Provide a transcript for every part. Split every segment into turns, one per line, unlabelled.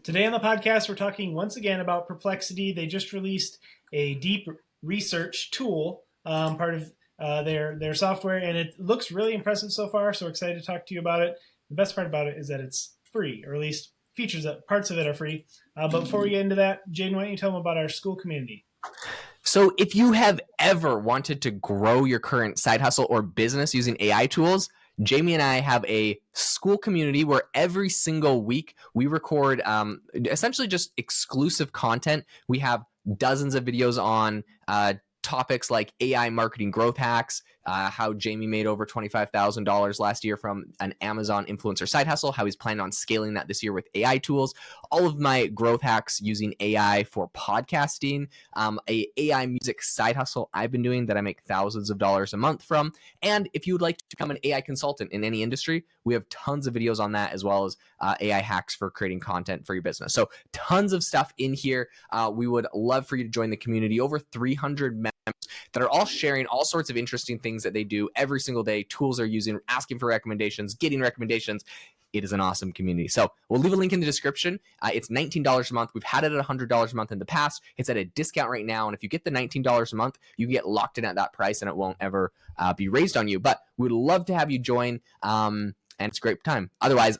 Today on the podcast, we're talking once again about Perplexity. They just released a deep research tool, part of their software, and it looks really impressive so far. So we're excited to talk to you about it. The best part about it is that it's free, or at least parts of it are free. But before we get into that, Jaeden, why don't you tell them about our school community?
So if you have ever wanted to grow your current side hustle or business using AI tools, Jamie and I have a school community where every single week we record essentially just exclusive content. We have dozens of videos on topics like AI marketing growth hacks, how Jamie made over $25,000 last year from an Amazon influencer side hustle, how he's planning on scaling that this year with AI tools, all of my growth hacks using AI for podcasting, a AI music side hustle I've been doing that I make thousands of dollars a month from. And if you would like to become an AI consultant in any industry, we have tons of videos on that, as well as AI hacks for creating content for your business. So tons of stuff in here. We would love for you to join the community. Over 300 members that are all sharing all sorts of interesting things that they do every single day, tools they're using, asking for recommendations, getting recommendations. It is an awesome community. So we'll leave a link in the description. It's $19 a month. We've had it at $100 a month in the past. It's at a discount right now. And if you get the $19 a month, you get locked in at that price and it won't ever be raised on you. But we'd love to have you join. And it's a great time. Otherwise,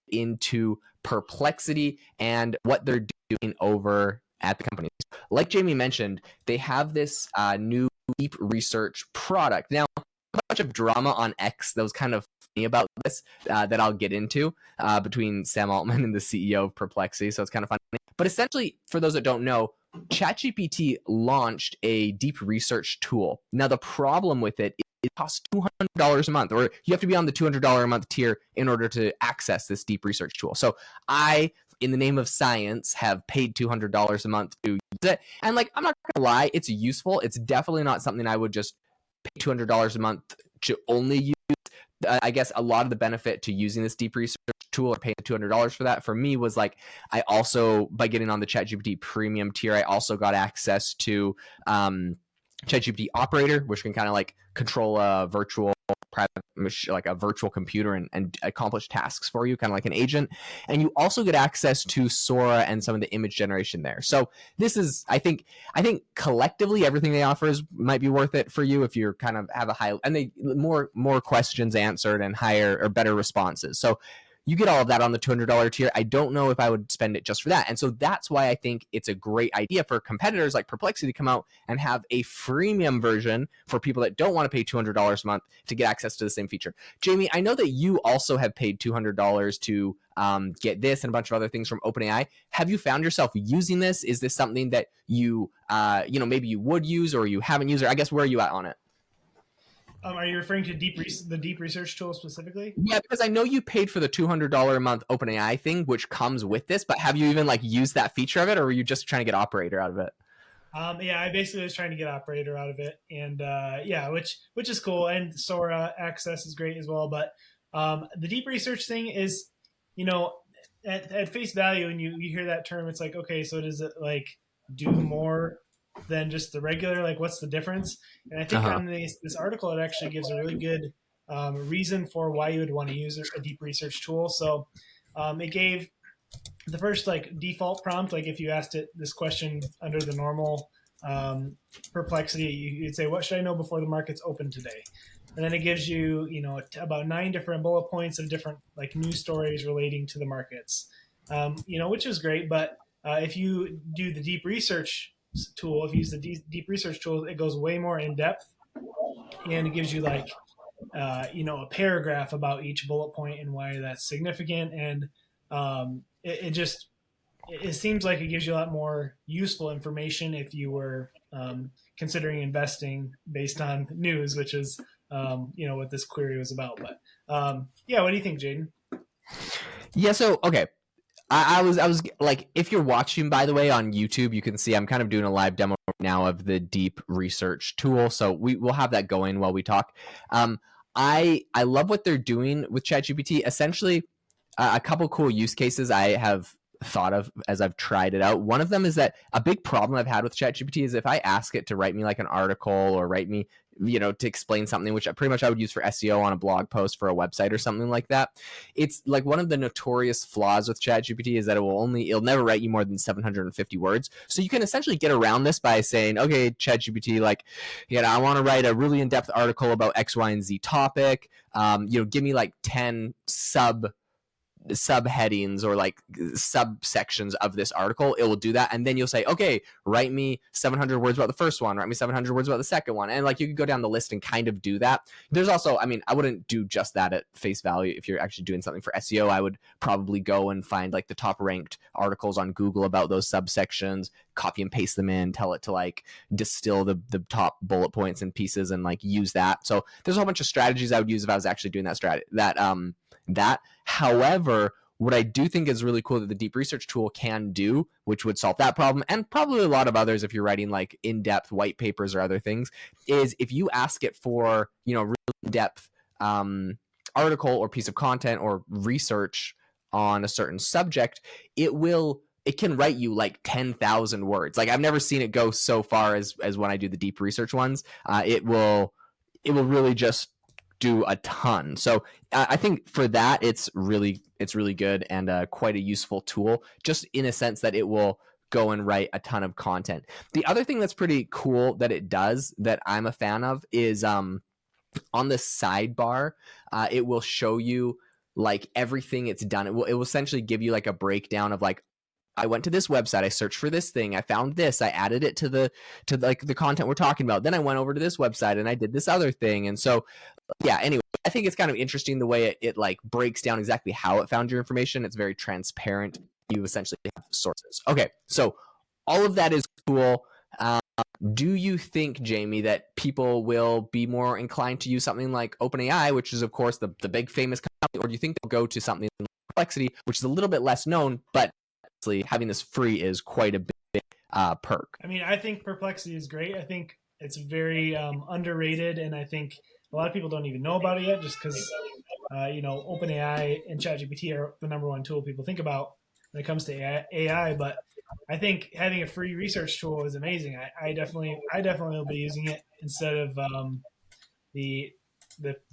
into Perplexity and what they're doing over at the company. Like Jamie mentioned, they have this new deep research product. Now, a bunch of drama on X that was kind of funny about this that I'll get into between Sam Altman and the CEO of Perplexity, so it's kind of funny. But essentially, for those that don't know, ChatGPT launched a deep research tool. Now, the problem with it is it costs $200 a month, or you have to be on the $200 a month tier in order to access this deep research tool. So I, in the name of science, have paid $200 a month to use it. And I'm not gonna lie, it's useful. It's definitely not something I would just pay $200 a month to only use. I guess a lot of the benefit to using this deep research tool or paying $200 for that for me was I also, by getting on the ChatGPT premium tier, I also got access to ChatGPT Operator, which can kind of control a virtual private, like a virtual computer and accomplish tasks for you, kind of like an agent. And you also get access to Sora and some of the image generation there. So this is, I think collectively everything they offer might be worth it for you if you're kind of have a high, and they more questions answered and higher or better responses. So you get all of that on the $200 tier. I don't know if I would spend it just for that. And so that's why I think it's a great idea for competitors like Perplexity to come out and have a freemium version for people that don't want to pay $200 a month to get access to the same feature. Jamie, I know that you also have paid $200 to get this and a bunch of other things from OpenAI. Have you found yourself using this? Is this something that you, maybe you would use or you haven't used? Or I guess where are you at on it?
Are you referring to the deep research tool specifically?
Yeah, because I know you paid for the $200 a month OpenAI thing, which comes with this, but have you even used that feature of it, or were you just trying to get Operator out of it?
Yeah, I basically was trying to get Operator out of it, and which is cool, and Sora access is great as well. But the deep research thing is, at face value, and you hear that term, it's like, okay, so does it do more than just the regular? What's the difference? And I think on this article, it actually gives a really good reason for why you would want to use a deep research tool. So it gave the first default prompt, if you asked it this question under the normal Perplexity, you'd say, what should I know before the market's open today? And then it gives you, about 9 different bullet points of different news stories relating to the markets, which is great. But if you do the deep research tool, if you use the deep research tool, it goes way more in depth, and it gives you a paragraph about each bullet point and why that's significant. And it seems like it gives you a lot more useful information if you were considering investing based on news, which is what this query was about. But what do you think, Jaeden?
Yeah, so okay, I was if you're watching, by the way, on YouTube, you can see I'm kind of doing a live demo now of the deep research tool. So we'll have that going while we talk. I love what they're doing with ChatGPT. Essentially, a couple cool use cases I have thought of as I've tried it out. One of them is that a big problem I've had with ChatGPT is if I ask it to write me an article or write me to explain something, which pretty much I would use for SEO on a blog post for a website or something like that. It's like one of the notorious flaws with ChatGPT is that it'll never write you more than 750 words. So you can essentially get around this by saying, okay, ChatGPT, like, I want to write a really in-depth article about X, Y, and Z topic. Give me like 10 subheadings or like subsections of this article. It will do that, and then you'll say, okay, write me 700 words about the first one, write me 700 words about the second one, and like you could go down the list and kind of do that. There's also, I wouldn't do just that at face value. If you're actually doing something for SEO, I would probably go and find like the top ranked articles on Google about those subsections, copy and paste them in, tell it to like distill the top bullet points and pieces and like use that. So there's a whole bunch of strategies I would use if I was actually doing that. However, what I do think is really cool that the deep research tool can do, which would solve that problem, and probably a lot of others if you're writing like in-depth white papers or other things, is if you ask it for, really in-depth article or piece of content or research on a certain subject, it can write you like 10,000 words. Like I've never seen it go so far as when I do the deep research ones. It will really just do a ton. So I think for that, it's really good and quite a useful tool, just in a sense that it will go and write a ton of content. The other thing that's pretty cool that it does that I'm a fan of is on the sidebar, it will show you like everything it's done. It will essentially give you like a breakdown of like, I went to this website, I searched for this thing, I found this, I added it to the content we're talking about. Then I went over to this website and I did this other thing. And so, yeah, anyway, I think it's kind of interesting the way it like breaks down exactly how it found your information. It's very transparent. You essentially have sources. Okay, so all of that is cool. Do you think, Jamie, that people will be more inclined to use something like OpenAI, which is, of course, the big famous company, or do you think they'll go to something like Perplexity, which is a little bit less known, but having this free is quite a big perk?
I think Perplexity is great. I think it's very underrated, and I think a lot of people don't even know about it yet, just because OpenAI and ChatGPT are the number one tool people think about when it comes to AI. But I think having a free research tool is amazing. I definitely will be using it instead of the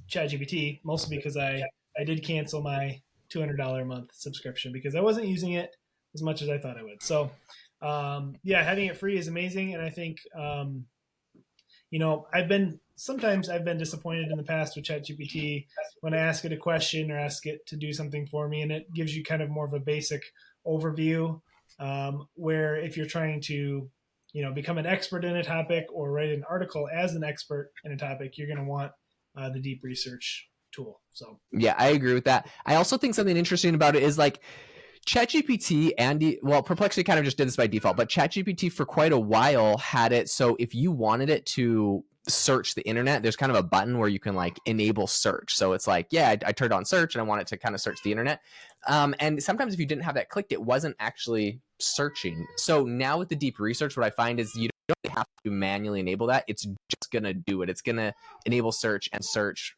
ChatGPT, mostly because I did cancel my $200 a month subscription because I wasn't using it as much as I thought I would. So having it free is amazing, and I think I've been disappointed in the past with ChatGPT when I ask it a question or ask it to do something for me, and it gives you kind of more of a basic overview. Where if you're trying to, become an expert in a topic or write an article as an expert in a topic, you're going to want the deep research tool. So
yeah, I agree with that. I also think something interesting about it is like ChatGPT Perplexity kind of just did this by default, but ChatGPT for quite a while had it so if you wanted it to search the internet, there's kind of a button where you can like enable search. So it's like, yeah, I turned on search and I want it to kind of search the internet. And sometimes if you didn't have that clicked, it wasn't actually searching. So now with the deep research, what I find is you don't have to manually enable that. It's just going to do it. It's going to enable search and search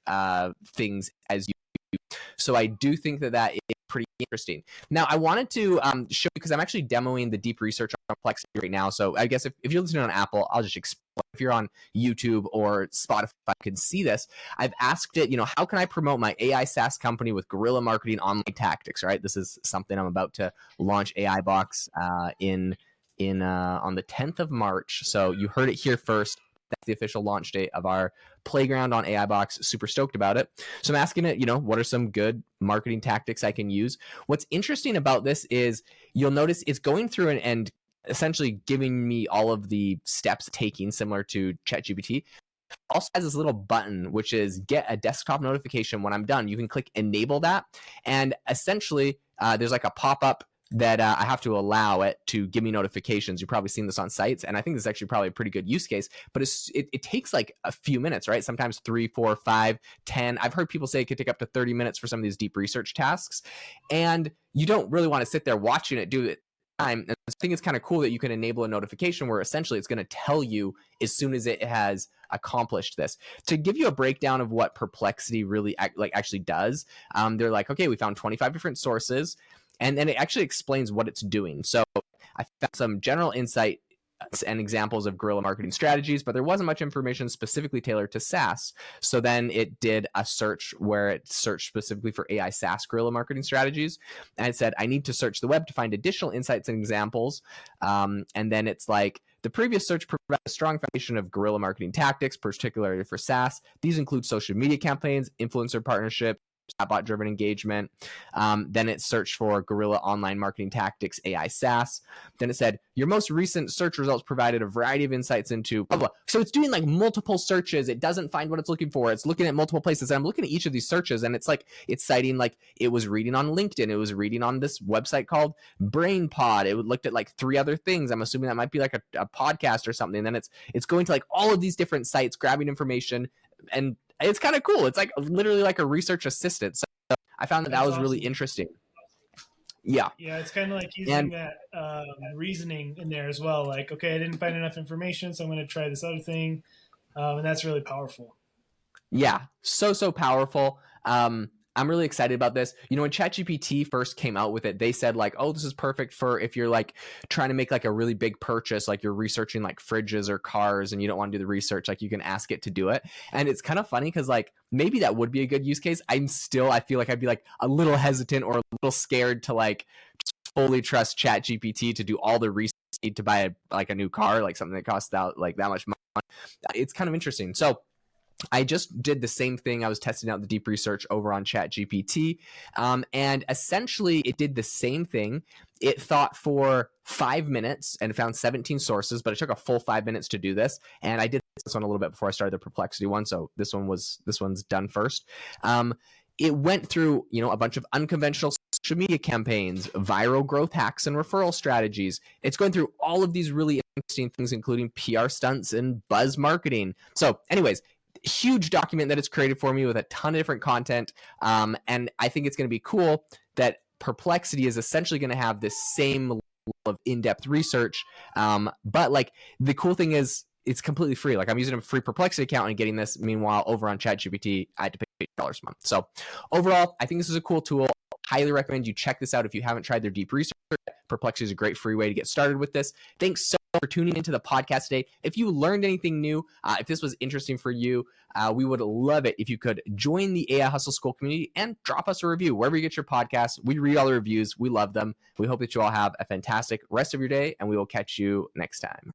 things as you do. So I do think that is pretty interesting. Now, I wanted to show you, because I'm actually demoing the deep research on Perplexity right now. So I guess if you're listening on Apple, I'll just explain. If you're on YouTube or Spotify, you can see this. I've asked it, how can I promote my AI SaaS company with guerrilla marketing online tactics, right? This is something I'm about to launch AI Box on the 10th of March. So you heard it here first. That's the official launch date of our playground on AI Box. Super stoked about it. So I'm asking it, what are some good marketing tactics I can use? What's interesting about this is you'll notice it's going through and essentially giving me all of the steps taking, similar to ChatGPT. Also has this little button, which is get a desktop notification when I'm done. You can click enable that. And essentially there's like a pop-up that I have to allow it to give me notifications. You've probably seen this on sites, and I think this is actually probably a pretty good use case, but it takes like a few minutes, right? Sometimes 3, 4, 5, 10. I've heard people say it could take up to 30 minutes for some of these deep research tasks, and you don't really want to sit there watching it do it time. And I think it's kind of cool that you can enable a notification where essentially it's going to tell you as soon as it has accomplished this. To give you a breakdown of what Perplexity really actually does, they're like, okay, we found 25 different sources, and then it actually explains what it's doing. So I found some general insight and examples of guerrilla marketing strategies, but there wasn't much information specifically tailored to SaaS. So then it did a search where it searched specifically for AI SaaS guerrilla marketing strategies. And it said, I need to search the web to find additional insights and examples. And then it's like, the previous search provides a strong foundation of guerrilla marketing tactics, particularly for SaaS. These include social media campaigns, influencer partnerships, chatbot-driven engagement. Then it searched for guerrilla online marketing tactics, AI SaaS. Then it said, your most recent search results provided a variety of insights into blah, blah. So it's doing like multiple searches. It doesn't find what it's looking for. It's looking at multiple places. And I'm looking at each of these searches, and it's like, it's citing like it was reading on LinkedIn. It was reading on this website called BrainPod. It looked at like 3 other things. I'm assuming that might be like a podcast or something. And then it's going to like all of these different sites, grabbing information, and it's kind of cool. It's like literally like a research assistant. So I found that was awesome. Really interesting. Yeah.
Yeah, it's kind of like using that reasoning in there as well. Like, okay, I didn't find enough information, so I'm going to try this other thing. And that's really powerful.
Yeah, so powerful. I'm really excited about this. When ChatGPT first came out with it, they said like, oh, this is perfect for if you're like trying to make like a really big purchase, like you're researching like fridges or cars and you don't want to do the research, like you can ask it to do it. And it's kind of funny because like maybe that would be a good use case. I feel like I'd be like a little hesitant or a little scared to like fully trust ChatGPT to do all the research to buy a new car, like something that costs out like that much money. It's kind of interesting. So I just did the same thing. I was testing out the deep research over on ChatGPT, and essentially it did the same thing. It thought for 5 minutes and found 17 sources, but it took a full 5 minutes to do this. And I did this one a little bit before I started the Perplexity one, so this one's done first. It went through, a bunch of unconventional social media campaigns, viral growth hacks, and referral strategies. It's going through all of these really interesting things, including PR stunts and buzz marketing. So, anyways, huge document that it's created for me with a ton of different content. And I think it's going to be cool that Perplexity is essentially going to have this same level of in-depth research. But like the cool thing is it's completely free. Like I'm using a free Perplexity account and getting this. Meanwhile, over on ChatGPT, I had to pay $8 a month. So overall, I think this is a cool tool. Highly recommend you check this out if you haven't tried their deep research. Perplexity is a great free way to get started with this. Thanks so much for tuning into the podcast today. If you learned anything new, if this was interesting for you, we would love it if you could join the AI Hustle School community and drop us a review wherever you get your podcasts. We read all the reviews. We love them. We hope that you all have a fantastic rest of your day, and we will catch you next time.